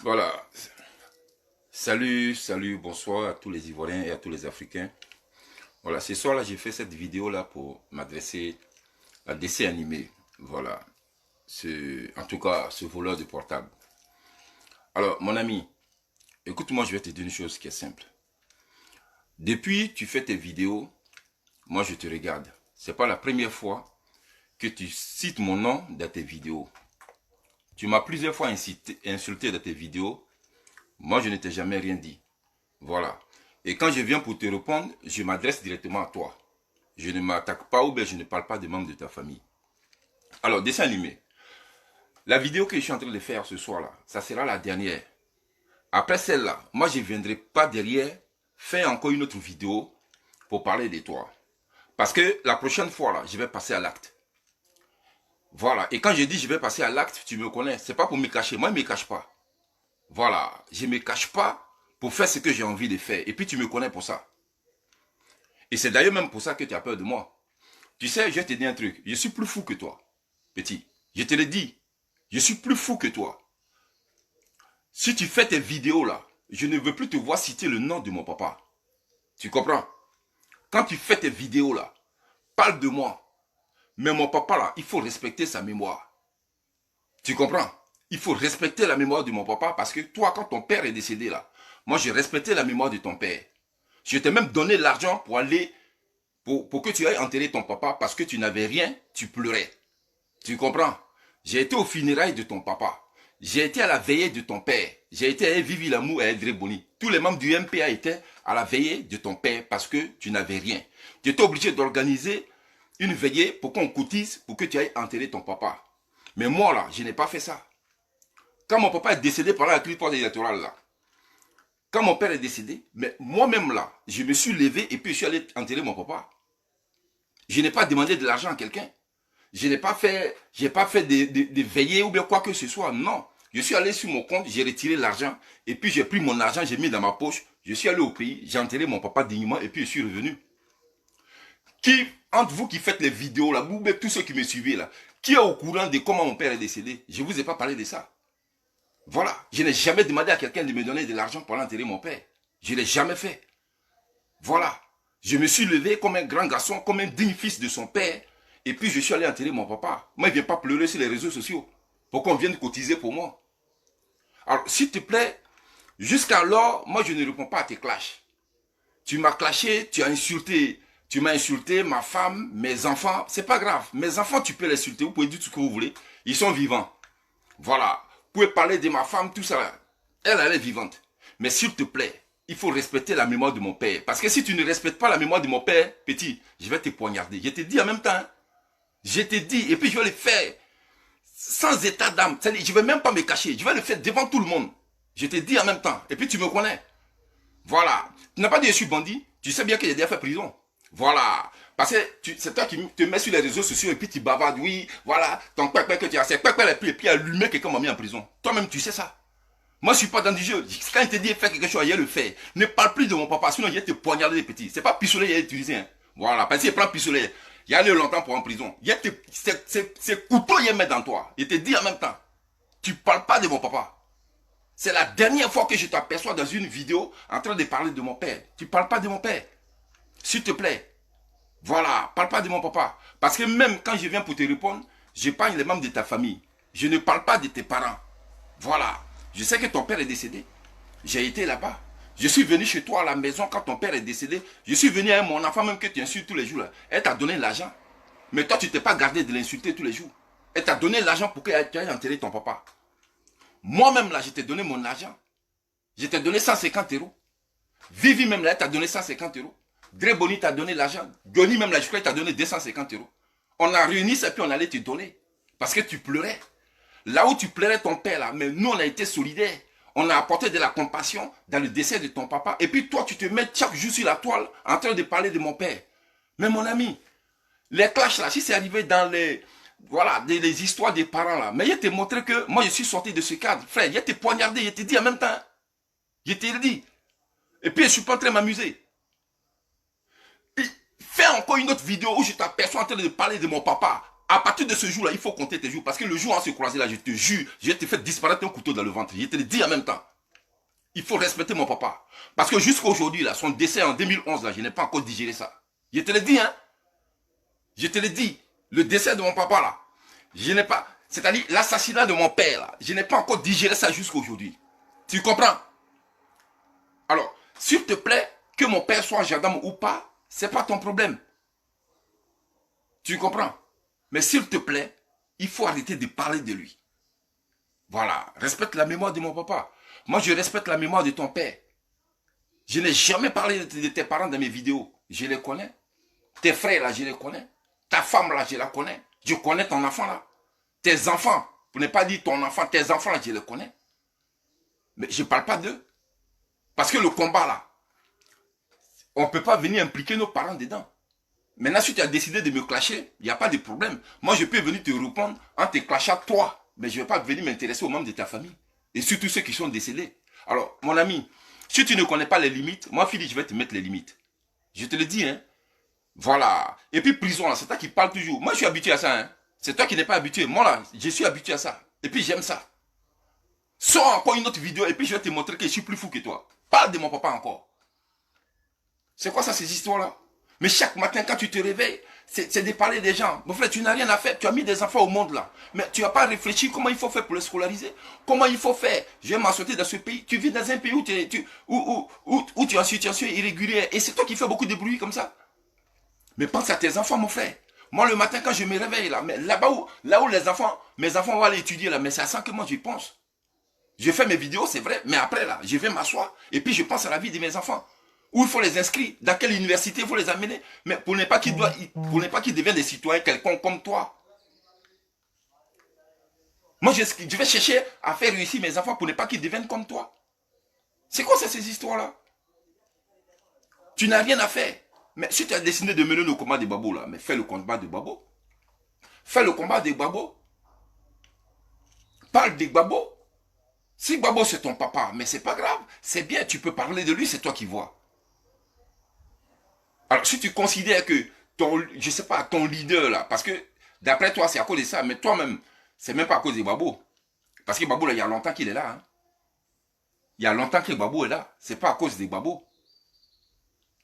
Voilà. Salut, salut, bonsoir à tous les Ivoiriens et à tous les Africains. Voilà, ce soir-là, j'ai fait cette vidéo-là pour m'adresser à dessin animé. Voilà. En tout cas, ce voleur de portable. Alors, mon ami, écoute-moi, je vais te dire une chose qui est simple. Depuis tu fais tes vidéos, moi je te regarde. C'est pas la première fois que tu cites mon nom dans tes vidéos. Tu m'as plusieurs fois insulté dans tes vidéos. Moi, je ne t'ai jamais rien dit. Voilà. Et quand je viens pour te répondre, je m'adresse directement à toi. Je ne m'attaque pas ou bien je ne parle pas des membres de ta famille. Alors, dessin animé. La vidéo que je suis en train de faire ce soir-là, ça sera la dernière. Après celle-là, moi je ne viendrai pas derrière faire encore une autre vidéo pour parler de toi. Parce que la prochaine fois, là, je vais passer à l'acte. Voilà. Et quand je dis je vais passer à l'acte, tu me connais. C'est pas pour me cacher. Moi, je ne me cache pas. Voilà. Je ne me cache pas pour faire ce que j'ai envie de faire. Et puis tu me connais pour ça. Et c'est d'ailleurs même pour ça que tu as peur de moi. Tu sais, je vais te dire un truc. Je suis plus fou que toi, petit. Je te le dis. Je suis plus fou que toi. Si tu fais tes vidéos là, je ne veux plus te voir citer le nom de mon papa. Tu comprends? Quand tu fais tes vidéos là, parle de moi. Mais mon papa là, il faut respecter sa mémoire. Tu comprends? Il faut respecter la mémoire de mon papa parce que toi, quand ton père est décédé là, moi j'ai respecté la mémoire de ton père. Je t'ai même donné l'argent pour aller pour que tu ailles enterrer ton papa parce que tu n'avais rien, tu pleurais. Tu comprends? J'ai été aux funérailles de ton papa. J'ai été à la veillée de ton père. J'ai été à Vivi Lamour et à Edré Boni. Tous les membres du MPA étaient à la veillée de ton père parce que tu n'avais rien. Tu étais obligé d'organiser une veillée pour qu'on cotise pour que tu ailles enterrer ton papa. Mais moi là, je n'ai pas fait ça. Quand mon papa est décédé pendant la crise post-électorale là, quand mon père est décédé, mais moi-même là, je me suis levé et puis je suis allé enterrer mon papa. Je n'ai pas demandé de l'argent à quelqu'un. Je n'ai pas fait, j'ai pas fait des veillées ou bien quoi que ce soit. Non. Je suis allé sur mon compte, j'ai retiré l'argent et puis j'ai pris mon argent, j'ai mis dans ma poche. Je suis allé au pays, j'ai enterré mon papa dignement et puis je suis revenu. Qui, entre vous qui faites les vidéos là, ou bien tous ceux qui me suivent là, qui est au courant de comment mon père est décédé? Je ne vous ai pas parlé de ça. Voilà. Je n'ai jamais demandé à quelqu'un de me donner de l'argent pour enterrer mon père. Je ne l'ai jamais fait. Voilà. Je me suis levé comme un grand garçon, comme un digne fils de son père. Et puis je suis allé enterrer mon papa. Moi, il ne vient pas pleurer sur les réseaux sociaux. Pour qu'on vienne cotiser pour moi. Alors, s'il te plaît, jusqu'alors, moi, je ne réponds pas à tes clashs. Tu m'as clashé, tu m'as insulté ma femme, mes enfants. C'est pas grave. Mes enfants, tu peux les insulter. Vous pouvez dire tout ce que vous voulez. Ils sont vivants. Voilà. Vous pouvez parler de ma femme, tout ça. Elle est vivante. Mais s'il te plaît, il faut respecter la mémoire de mon père. Parce que si tu ne respectes pas la mémoire de mon père, petit, je vais te poignarder. Je te dis en même temps. Hein. Je te dis, et puis je vais le faire sans état d'âme. Je ne vais même pas me cacher. Je vais le faire devant tout le monde. Je te dis en même temps. Et puis tu me connais. Voilà. Tu n'as pas dit je suis bandit. Tu sais bien que j'ai déjà fait prison. Voilà. Parce que c'est toi qui te mets sur les réseaux sociaux et puis tu bavardes. Oui, voilà. Ton pépé que tu as. C'est pépé et puis allumé quelqu'un m'a mis en prison. Toi-même, tu sais ça. Moi, je suis pas dans du jeu. Quand il te dit faire quelque chose, il le fait. Ne parle plus de mon papa, sinon il va te poignarder les petits. C'est pas pistolet qu'il a utilisé. Hein. Voilà. Parce qu'il prend pistolet. Il y a eu longtemps pour en prison. C'est couteau il met dans toi. Il te dit en même temps. Tu parles pas de mon papa. C'est la dernière fois que je t'aperçois dans une vidéo en train de parler de mon père. Tu parles pas de mon père. S'il te plaît. Voilà. Parle pas de mon papa. Parce que même quand je viens pour te répondre, j'épargne les membres de ta famille. Je ne parle pas de tes parents. Voilà. Je sais que ton père est décédé. J'ai été là-bas. Je suis venu chez toi à la maison quand ton père est décédé. Je suis venu avec mon enfant même que tu insultes tous les jours. Là. Elle t'a donné l'argent. Mais toi, tu t'es pas gardé de l'insulter tous les jours. Elle t'a donné l'argent pour que tu ailles enterrer ton papa. Moi-même, là, je t'ai donné mon argent. Je t'ai donné 150 euros. Vivi, même là, elle t'a donné 150 euros. Dreboni t'a donné l'argent. Johnny, même là, je crois qu'il t'a donné 250 euros. On a réuni ça, puis on allait te donner. Parce que tu pleurais. Là où tu pleurais ton père, là, mais nous, on a été solidaires. On a apporté de la compassion dans le décès de ton papa. Et puis toi, tu te mets chaque jour sur la toile en train de parler de mon père. Mais mon ami, les clashs là, si c'est arrivé dans les, voilà, les histoires des parents là, mais il te montré que moi je suis sorti de ce cadre. Frère, il te poignardé, il te dit en même temps. Je te le dis. Et puis je suis pas en train de m'amuser. Fais encore une autre vidéo où je t'aperçois en train de parler de mon papa. À partir de ce jour-là, il faut compter tes jours. Parce que le jour où on se croisait là, je te jure, je vais te faire disparaître un couteau dans le ventre. Je te le dis en même temps. Il faut respecter mon papa. Parce que jusqu'à aujourd'hui, là, son décès en 2011, là, je n'ai pas encore digéré ça. Je te le dis, hein. Je te le dis. Le décès de mon papa, là, je n'ai pas... C'est-à-dire l'assassinat de mon père, là, je n'ai pas encore digéré ça jusqu'à aujourd'hui. Tu comprends? Alors, s'il te plaît, que mon père soit gendarme ou pas, c'est pas ton problème. Tu comprends? Mais s'il te plaît, il faut arrêter de parler de lui. Voilà, respecte la mémoire de mon papa. Moi, je respecte la mémoire de ton père. Je n'ai jamais parlé de tes parents dans mes vidéos. Je les connais. Tes frères, là, je les connais. Ta femme, là, je la connais. Je connais ton enfant, là. Tes enfants, pour ne pas dire ton enfant, tes enfants, là, je les connais. Mais je ne parle pas d'eux. Parce que le combat, là, on ne peut pas venir impliquer nos parents dedans. Maintenant, si tu as décidé de me clasher, il n'y a pas de problème. Moi, je peux venir te répondre en te clashant toi. Mais je ne vais pas venir m'intéresser aux membres de ta famille. Et surtout ceux qui sont décédés. Alors, mon ami, si tu ne connais pas les limites, moi, Philippe, je vais te mettre les limites. Je te le dis, hein. Voilà. Et puis, prison, là, c'est toi qui parles toujours. Moi, je suis habitué à ça, hein. C'est toi qui n'es pas habitué. Moi, là, je suis habitué à ça. Et puis, j'aime ça. Sors encore une autre vidéo et puis je vais te montrer que je suis plus fou que toi. Parle de mon papa encore. C'est quoi ça, ces histoires-là? Mais chaque matin, quand tu te réveilles, c'est de parler des gens. Mon frère, tu n'as rien à faire. Tu as mis des enfants au monde là. Mais tu n'as pas réfléchi comment il faut faire pour les scolariser. Comment il faut faire. Je vais m'assortir dans ce pays. Tu vis dans un pays où tu es en situation irrégulière. Et c'est toi qui fais beaucoup de bruit comme ça. Mais pense à tes enfants, mon frère. Moi, le matin, quand je me réveille là, mais là où mes enfants vont aller étudier là, mais c'est à ça que moi j'y pense. Je fais mes vidéos, c'est vrai, mais après là, je vais m'asseoir et puis je pense à la vie de mes enfants. Où il faut les inscrire, dans quelle université il faut les amener, mais pour ne pas qu'ils deviennent des citoyens quelconques comme toi. Moi, je vais chercher à faire réussir mes enfants pour ne pas qu'ils deviennent comme toi. C'est quoi ça, ces histoires-là? Tu n'as rien à faire. Mais si tu as décidé de mener le combat des babos là, mais fais le combat des babos. Fais le combat des babos. Parle des babos. Si Babo c'est ton papa, mais c'est pas grave, c'est bien, tu peux parler de lui, c'est toi qui vois. Alors si tu considères que ton, je sais pas, ton leader là, parce que d'après toi c'est à cause de ça, mais toi-même, c'est même pas à cause de Babo. Parce que Babo là, il y a longtemps qu'il est là. Hein. Il y a longtemps que Babo est là, c'est pas à cause des Babo.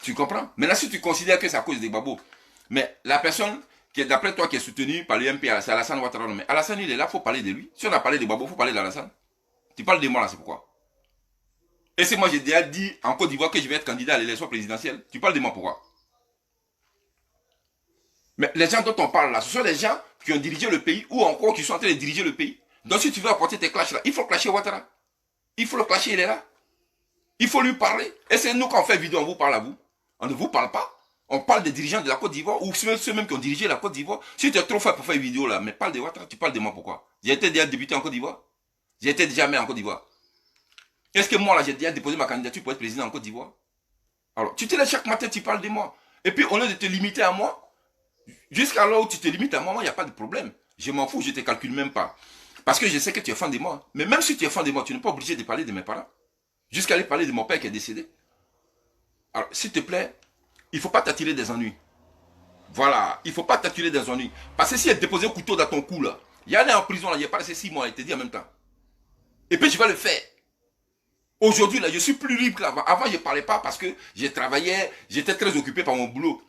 Tu comprends? Maintenant si tu considères que c'est à cause des Babo, mais la personne qui est d'après toi qui est soutenue par l'UMP, c'est Alassane Ouattara, mais Alassane il est là, il faut parler de lui. Si on a parlé de Babo, il faut parler d'Alassane. Tu parles de moi là, c'est pourquoi? Et c'est moi j'ai déjà dit en Côte d'Ivoire que je vais être candidat à l'élection présidentielle. Tu parles de moi pourquoi? Mais les gens dont on parle là, ce sont les gens qui ont dirigé le pays ou encore qui sont en train de diriger le pays. Donc si tu veux apporter tes clashs là, il faut clasher Ouattara. Il faut le clasher, il est là. Il faut lui parler. Et c'est nous quand on fait vidéo, on vous parle à vous. On ne vous parle pas. On parle des dirigeants de la Côte d'Ivoire ou ceux même qui ont dirigé la Côte d'Ivoire. Si tu es trop fort pour faire une vidéo là, mais parle de Ouattara, tu parles de moi pourquoi? J'ai été déjà débuté en Côte d'Ivoire. J'ai été déjà maire en Côte d'Ivoire. Est-ce que moi, là, j'ai déjà déposé ma candidature pour être président en Côte d'Ivoire? Alors, tu te lèves chaque matin, tu parles de moi. Et puis, au lieu de te limiter à moi, jusqu'à là où tu te limites à moi, il n'y a pas de problème. Je m'en fous, je ne te calcule même pas. Parce que je sais que tu es fan de moi. Mais même si tu es fan de moi, tu n'es pas obligé de parler de mes parents. Jusqu'à aller parler de mon père qui est décédé. Alors, s'il te plaît, il ne faut pas t'attirer des ennuis. Voilà, il ne faut pas t'attirer des ennuis. Parce que si elle déposait un couteau dans ton cou, là, il y allait en prison, là, il n'y a pas resté 6 mois, il te dit en même temps. Et puis, je vais le faire. Aujourd'hui, là, je suis plus libre qu'avant. Avant, je ne parlais pas parce que je travaillais, j'étais très occupé par mon boulot.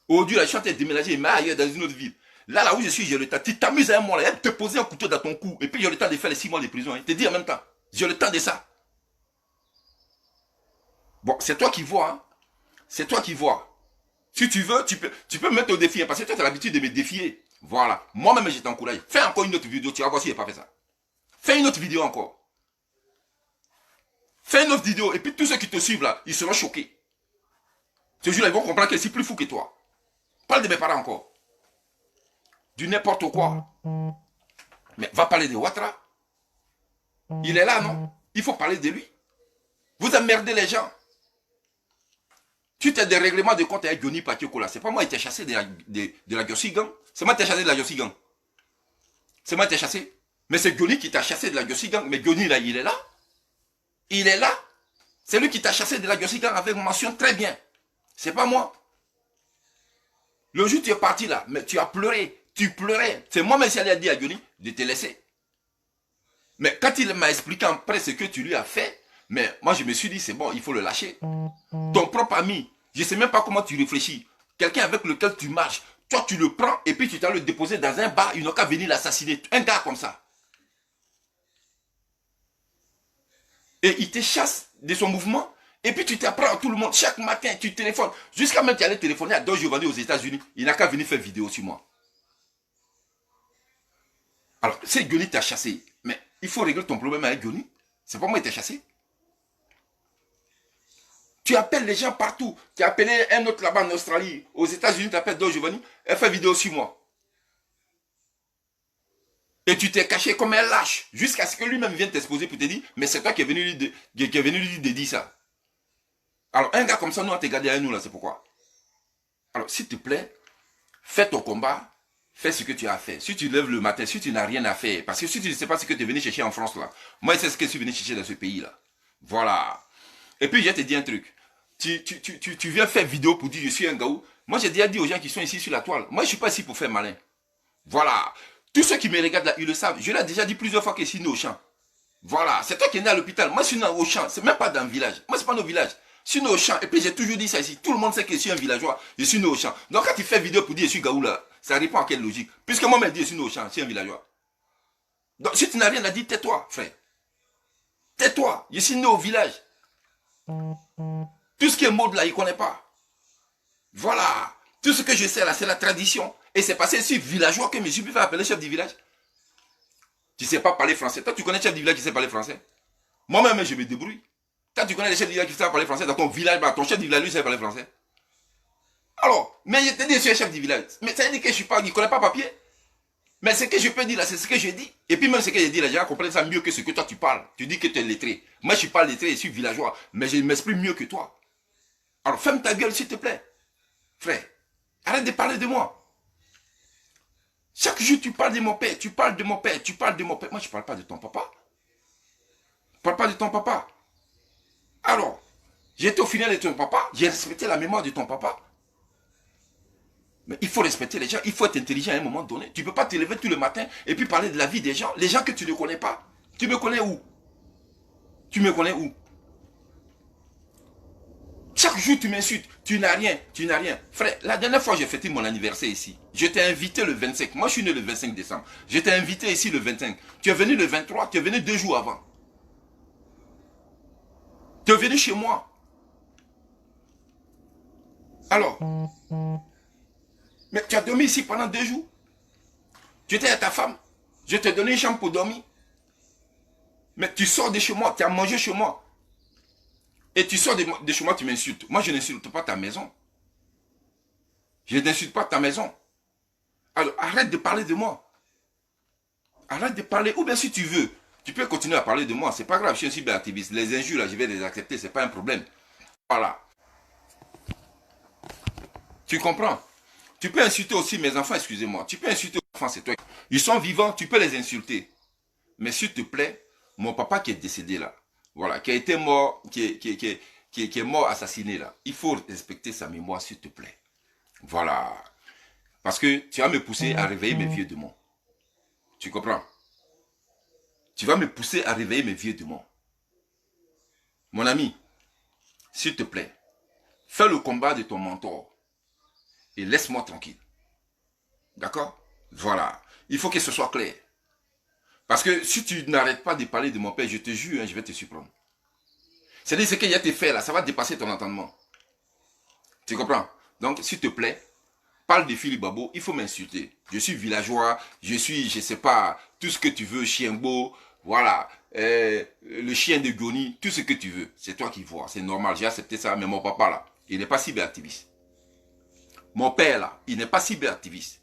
Aujourd'hui, là, je suis en train de déménager, mais ailleurs, dans une autre ville. Là où je suis, j'ai le temps. Tu t'amuses à un mois, là, elle te poser un couteau dans ton cou. Et puis, j'ai le temps de faire les 6 mois de prison. Il te dit en même temps. J'ai le temps de ça. Bon, c'est toi qui vois. Hein. C'est toi qui vois. Si tu veux, tu peux me mettre au défi. Hein, parce que toi, tu as l'habitude de me défier. Voilà. Moi-même, je t'encourage. Fais encore une autre vidéo. Tu vas voir si je n'ai pas fait ça. Fais une autre vidéo encore. Fais une autre vidéo et puis tous ceux qui te suivent là, ils seront choqués. Ce jour-là, ils vont comprendre que je suis plus fou que toi. Parle de mes parents encore. Du n'importe quoi. Mais va parler de Ouattara. Il est là, non? Il faut parler de lui. Vous emmerdez les gens. Tu as des règlements de compte avec Johnny Pacheco là. C'est pas moi qui t'ai chassé de la Gossi Gang. C'est moi qui t'ai chassé de la Gossi Gang. C'est moi qui t'ai chassé. Mais c'est Johnny qui t'a chassé de la Gossi Gang. Mais Johnny là, il est là. Il est là. C'est lui qui t'a chassé de la Gossi Gang avec mention très bien. C'est pas moi. Le jour où tu es parti là, mais tu as pleuré. Tu pleurais. C'est moi-même qui allais dire à Johnny de te laisser. Mais quand il m'a expliqué après ce que tu lui as fait, mais moi je me suis dit, c'est bon, il faut le lâcher. Ton propre ami, je ne sais même pas comment tu réfléchis. Quelqu'un avec lequel tu marches, toi tu le prends et puis tu t'as le déposé dans un bar, il n'a qu'à venir l'assassiner. Un gars comme ça. Et il te chasse de son mouvement. Et puis tu t'apprends à tout le monde. Chaque matin, tu téléphones. Jusqu'à même tu allais téléphoner à Don Giovanni aux États-Unis. Il n'a qu'à venir faire vidéo sur moi. Alors, c'est Johnny t'a chassé. Mais il faut régler ton problème avec Johnny. C'est pas moi qui t'a chassé. Tu appelles les gens partout. Tu as appelé un autre là-bas en Australie. Aux États-Unis, tu appelles Don Giovanni. Elle fait vidéo sur moi. Et tu t'es caché comme un lâche. Jusqu'à ce que lui-même vienne t'exposer pour te dire, mais c'est toi qui es venu lui dire ça. Alors, un gars comme ça, nous, on t'a gardé avec nous, là, c'est pourquoi. Alors, s'il te plaît, fais ton combat, fais ce que tu as fait. Si tu lèves le matin, si tu n'as rien à faire, parce que si tu ne sais pas ce que tu es venu chercher en France, là, moi, je sais ce que je suis venu chercher dans ce pays-là. Voilà. Et puis, je vais te dire un truc. Tu viens faire vidéo pour dire, je suis un gaou. Moi, j'ai déjà dit aux gens qui sont ici sur la toile, moi, je ne suis pas ici pour faire malin. Voilà. Tous ceux qui me regardent là, ils le savent. Je l'ai déjà dit plusieurs fois que je suis né au champ. Voilà. C'est toi qui es né à l'hôpital. Moi, je suis né au champ. C'est même pas dans le village. Moi, c'est pas nos villages. Je suis né au champ. Et puis, j'ai toujours dit ça ici. Tout le monde sait que je suis un villageois. Je suis né au champ. Donc, quand tu fais vidéo pour dire je suis gaou là, ça répond à quelle logique? Puisque moi, je dis je suis né au champ. Je suis un villageois. Donc, si tu n'as rien à dire, tais-toi, frère. Tais-toi. Je suis né au village. Tout ce qui est mode là, il ne connaît pas. Voilà. Tout ce que je sais là, c'est la tradition. Et c'est passé ici, villageois, que je me suis fait appeler chef du village. Tu ne sais pas parler français. Toi, tu connais le chef du village qui sait parler français. Moi-même, je me débrouille. Toi, tu connais le chef du village qui sait parler français dans ton village. Bah, ton chef du village, lui, sait parler français. Alors, mais je te dis, je suis chef du village. Mais ça veut dire que je suis pas, il ne connaît pas papier. Mais ce que je peux dire là, c'est ce que je dis. Et puis même ce que je dis là, les gens comprennent ça mieux que ce que toi tu parles. Tu dis que tu es lettré. Moi, je ne suis pas lettré, je suis villageois. Mais je m'exprime mieux que toi. Alors, ferme ta gueule, s'il te plaît. Frère, arrête de parler de moi. Chaque jour, tu parles de mon père, tu parles de mon père, tu parles de mon père. Moi, je ne parle pas de ton papa. Je ne parle pas de ton papa. Alors, j'étais au final de ton papa, j'ai respecté la mémoire de ton papa. Mais il faut respecter les gens, il faut être intelligent à un moment donné. Tu ne peux pas te lever tout le matin et puis parler de la vie des gens, les gens que tu ne connais pas. Tu me connais où? Tu me connais où? Chaque jour, tu m'insultes. Tu n'as rien, tu n'as rien. Frère, la dernière fois, j'ai fêté mon anniversaire ici. Je t'ai invité le 25. Moi, je suis né le 25 décembre. Je t'ai invité ici le 25. Tu es venu le 23, tu es venu 2 jours avant. Tu es venu chez moi. Alors, mais tu as dormi ici pendant 2 jours. Tu étais à ta femme. Je t'ai donné une chambre pour dormir. Mais tu sors de chez moi, tu as mangé chez moi. Et tu sors de chez moi, tu m'insultes. Moi, je n'insulte pas ta maison. Je n'insulte pas ta maison. Alors, arrête de parler de moi. Arrête de parler. Ou bien si tu veux, tu peux continuer à parler de moi. C'est pas grave, je suis un cyberactiviste. Les injures, là, je vais les accepter. C'est pas un problème. Voilà. Tu comprends? Tu peux insulter aussi mes enfants, excusez-moi. Tu peux insulter mes enfants, c'est toi. Ils sont vivants, tu peux les insulter. Mais s'il te plaît, mon papa qui est décédé là, voilà, qui a été mort, qui est mort assassiné là, il faut respecter sa mémoire, s'il te plaît. Voilà. Parce que tu vas me pousser à réveiller mes vieux démons. Tu comprends? Tu vas me pousser à réveiller mes vieux démons. Mon ami, s'il te plaît, fais le combat de ton mentor et laisse-moi tranquille. D'accord? Voilà. Il faut que ce soit clair. Parce que si tu n'arrêtes pas de parler de mon père, je te jure, hein, je vais te surprendre. C'est-à-dire ce qu'il y a été fait là, ça va dépasser ton entendement. Tu comprends? Donc, s'il te plaît, parle de Philippe Babo, il faut m'insulter. Je suis villageois, je suis, je sais pas, tout ce que tu veux, chien beau, voilà, le chien de Goni, tout ce que tu veux. C'est toi qui vois, c'est normal, j'ai accepté ça, mais mon papa là, il n'est pas cyberactiviste. Mon père là, il n'est pas cyberactiviste.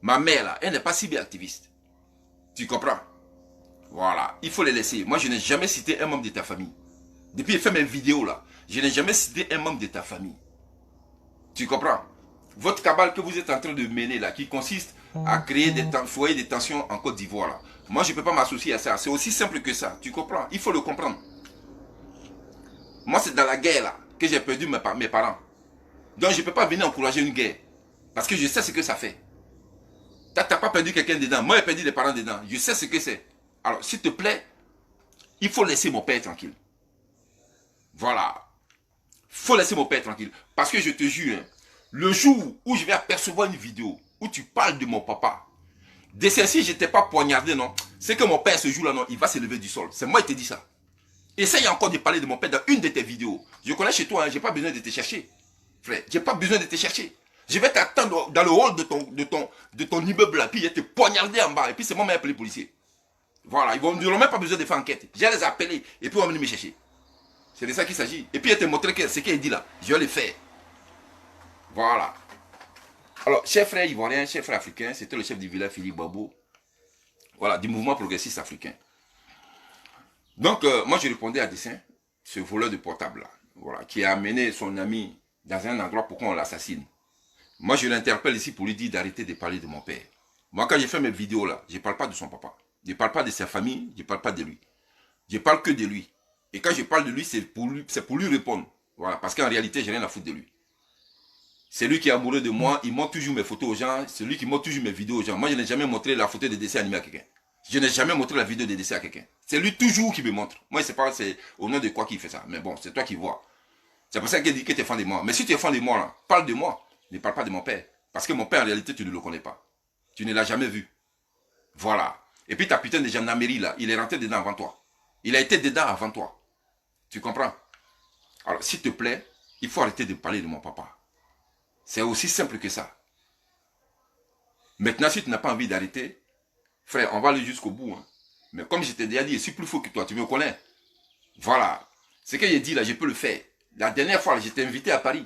Ma mère là, elle n'est pas cyberactiviste. Tu comprends? Voilà, il faut les laisser. Moi, je n'ai jamais cité un membre de ta famille. Depuis que j'ai fait mes vidéos là, je n'ai jamais cité un membre de ta famille. Tu comprends? Votre cabale que vous êtes en train de mener là, qui consiste à créer des foyers de tension en Côte d'Ivoire là. Moi, je ne peux pas m'associer à ça. C'est aussi simple que ça. Tu comprends? Il faut le comprendre. Moi, c'est dans la guerre là que j'ai perdu mes parents. Donc, je ne peux pas venir encourager une guerre. Parce que je sais ce que ça fait. T'as pas perdu quelqu'un dedans. Moi, j'ai perdu des parents dedans. Je sais ce que c'est. Alors, s'il te plaît, il faut laisser mon père tranquille. Voilà. Il faut laisser mon père tranquille. Parce que je te jure, hein, le jour où je vais apercevoir une vidéo où tu parles de mon papa, de celle-ci, je ne t'ai pas poignardé, non. C'est que mon père, ce jour-là, non, il va se lever du sol. C'est moi qui te dis ça. Essaye encore de parler de mon père dans une de tes vidéos. Je connais chez toi, hein, je n'ai pas besoin de te chercher. Frère, je n'ai pas besoin de te chercher. Je vais t'attendre dans le hall de ton immeuble là, puis je vais te poignarder en bas. Et puis c'est moi qui vais appeler les policiers. Voilà, ils n'auront même pas besoin de faire enquête. Je vais les appeler et puis on va venir me chercher. C'est de ça qu'il s'agit. Et puis je vais te montrer ce qu'il dit là. Je vais le faire. Voilà. Alors, chef frère ivoirien, chef frère africain, c'était le chef du village Philippe Babo. Voilà, du mouvement progressiste africain. Donc, moi je répondais à Dessin, ce voleur de portable là, voilà, qui a amené son ami dans un endroit pour qu'on l'assassine. Moi je l'interpelle ici pour lui dire d'arrêter de parler de mon père. Moi quand j'ai fait mes vidéos là, je ne parle pas de son papa. Je ne parle pas de sa famille, je ne parle pas de lui. Je parle que de lui. Et quand je parle de lui, c'est pour lui répondre. Voilà, parce qu'en réalité, j'ai rien à foutre de lui. C'est lui qui est amoureux de moi, il montre toujours mes photos aux gens, c'est lui qui montre toujours mes vidéos aux gens. Moi je n'ai jamais montré la photo de dessin animé à quelqu'un. Je n'ai jamais montré la vidéo de dessin à quelqu'un. C'est lui toujours qui me montre. Moi, je ne sais pas c'est au nom de quoi qu'il fait ça. Mais bon, c'est toi qui vois. C'est pour ça qu'il dit que tu es fan de moi. Mais si tu es fan de moi, là, parle de moi. Ne parle pas de mon père. Parce que mon père, en réalité, tu ne le connais pas. Tu ne l'as jamais vu. Voilà. Et puis ta putain de gendarmerie, là, il est rentré dedans avant toi. Il a été dedans avant toi. Tu comprends? Alors, s'il te plaît, il faut arrêter de parler de mon papa. C'est aussi simple que ça. Maintenant, si tu n'as pas envie d'arrêter, frère, on va aller jusqu'au bout. Hein. Mais comme je t'ai déjà dit, je suis plus fort que toi, tu me connais. Voilà. Ce que j'ai dit là, je peux le faire. La dernière fois, je t'ai invité à Paris.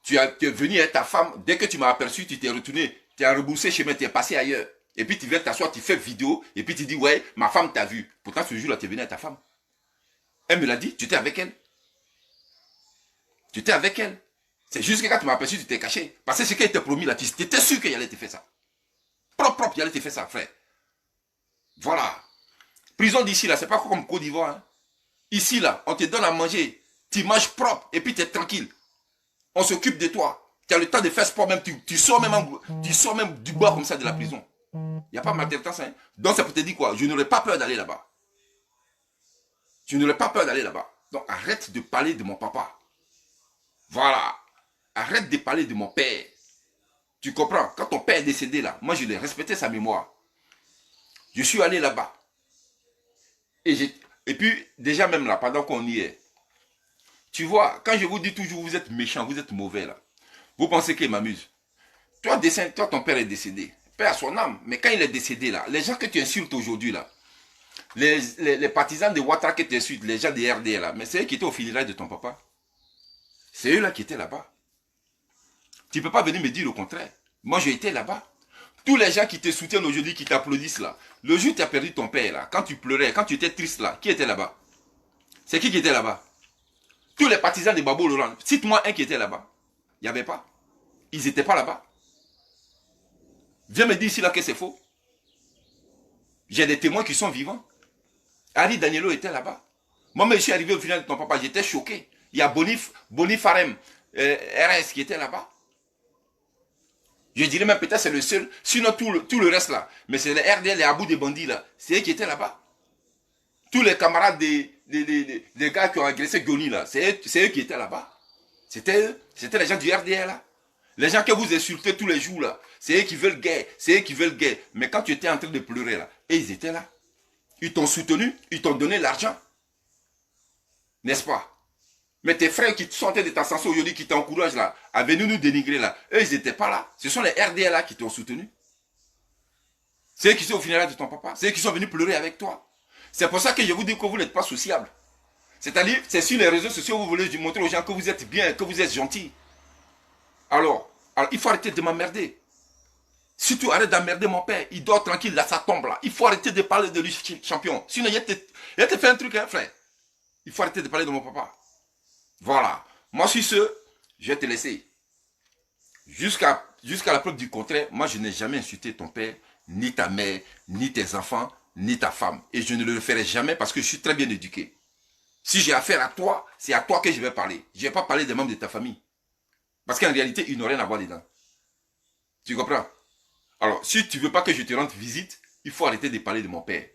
Tu es venu avec ta femme. Dès que tu m'as aperçu, tu t'es retourné. Tu as rebroussé chemin, tu es passé ailleurs. Et puis tu viens t'asseoir, tu fais vidéo. Et puis tu dis, ouais, ma femme t'a vu. Pourtant, ce jour-là, tu es venu avec ta femme. Elle me l'a dit, tu étais avec elle. Tu étais avec elle. C'est juste que quand tu m'as aperçu, tu t'es caché. Parce que ce qu'elle t'a promis là, tu étais sûr qu'il allait te faire ça. Propre, il allait te faire ça, frère. Voilà. Prison d'ici, là, c'est pas comme Côte d'Ivoire. Hein. Ici, là, on te donne à manger. Tu manges propre et puis tu es tranquille. On s'occupe de toi. Tu as le temps de faire sport même. Tu sors même du bois comme ça de la prison. Il n'y a pas maltraitance. Hein. Donc ça peut te dire quoi? Je n'aurais pas peur d'aller là-bas. Je n'aurais pas peur d'aller là-bas. Donc arrête de parler de mon papa. Voilà. Arrête de parler de mon père. Tu comprends? Quand ton père est décédé là, moi je l'ai respecté sa mémoire. Je suis allé là-bas. Et puis, déjà même là, pendant qu'on y est, tu vois, quand je vous dis toujours, vous êtes méchant, vous êtes mauvais là, vous pensez qu'il m'amuse. Toi, ton père est décédé. Père à son âme. Mais quand il est décédé là, les gens que tu insultes aujourd'hui là, les partisans de Ouattara que tu insultes, les gens des RDR là, mais c'est eux qui étaient au funérailles de ton papa. C'est eux là qui étaient là-bas. Tu ne peux pas venir me dire le contraire. Moi, j'ai été là-bas. Tous les gens qui te soutiennent aujourd'hui, qui t'applaudissent là, le jour où tu as perdu ton père là, quand tu pleurais, quand tu étais triste là, qui était là-bas? C'est qui était là-bas? Tous les partisans de Babo Laurent, cite-moi un qui était là-bas. Il n'y avait pas. Ils n'étaient pas là-bas. Viens me dire ici là que c'est faux. J'ai des témoins qui sont vivants. Harry Danielo était là-bas. Moi, je suis arrivé au final de ton papa, j'étais choqué. Il y a Boni Farem, RS qui était là-bas. Je dirais même peut-être c'est le seul, sinon tout le reste là. Mais c'est les RDL, les Abou des bandits là. C'est eux qui étaient là-bas. Tous les camarades des gars qui ont agressé Goni là, c'est eux qui étaient là-bas. C'était les gens du RDL là. Les gens que vous insultez tous les jours là, c'est eux qui veulent guerre, c'est eux qui veulent guerre. Mais quand tu étais en train de pleurer là, et ils étaient là. Ils t'ont soutenu, ils t'ont donné l'argent. N'est-ce pas? Mais tes frères qui sont en train de t'ascenser aujourd'hui, qui t'encouragent là, à venir nous dénigrer là, eux ils n'étaient pas là. Ce sont les RDL là qui t'ont soutenu. C'est eux qui sont au funérailles de ton papa, c'est eux qui sont venus pleurer avec toi. C'est pour ça que je vous dis que vous n'êtes pas sociable. C'est-à-dire, c'est sur les réseaux sociaux que vous voulez montrer aux gens que vous êtes bien, que vous êtes gentil. Alors, il faut arrêter de m'emmerder. Surtout, arrête d'emmerder mon père. Il dort tranquille, là, ça tombe là. Il faut arrêter de parler de lui, champion. Sinon, il te fait un truc, hein, frère. Il faut arrêter de parler de mon papa. Voilà. Moi, sur ce, je vais te laisser. Jusqu'à la preuve du contraire, moi, je n'ai jamais insulté ton père, ni ta mère, ni tes enfants, ni ta femme. Et je ne le ferai jamais parce que je suis très bien éduqué. Si j'ai affaire à toi, c'est à toi que je vais parler. Je ne vais pas parler des membres de ta famille. Parce qu'en réalité, ils n'ont rien à voir dedans. Tu comprends? Alors, si tu veux pas que je te rende visite, il faut arrêter de parler de mon père.